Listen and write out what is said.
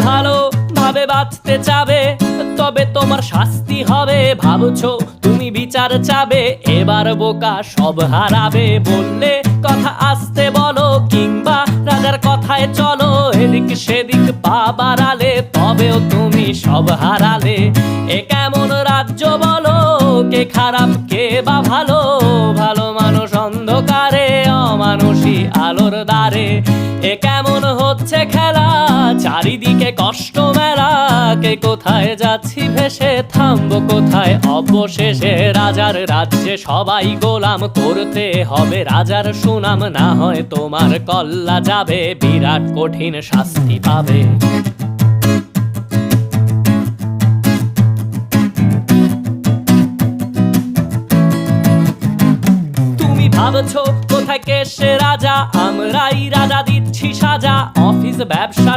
ভালো ভাবে বাঁচতে চাবে, তবে তোমার শাস্তি হবে। ভাবছো তুমি বিচার চাবে, এবার বোকা সব হারাবে। বললে কথা আসতে বলো, কিংবা রাজার কথায় চলো, এদিক সেদিক পা বাড়ালে তবেও তুমি সব হারালে। এ কেমন রাজ্য বলো, কে খারাপ কে বা ভালো? ভালো মানুষ অন্ধকারে, অমানুষী আলোর দ্বারে। এ কেমন হচ্ছে খেলা, চারিদিকে কষ্ট মেলা। কে কোথায় যাচ্ছি ভেসে, থামবো কোথায় অবশেষে? রাজার রাজ্যে সবাই গোলাম, করতে হবে রাজার সুনাম। না হয় তোমার কল্লা যাবে, বিরাট কঠিন শাস্তি পাবে। ভাবছো কোথায় কে সে রাজা, আমরাই রাজা দিচ্ছি সাজা। অফিস ব্যবসা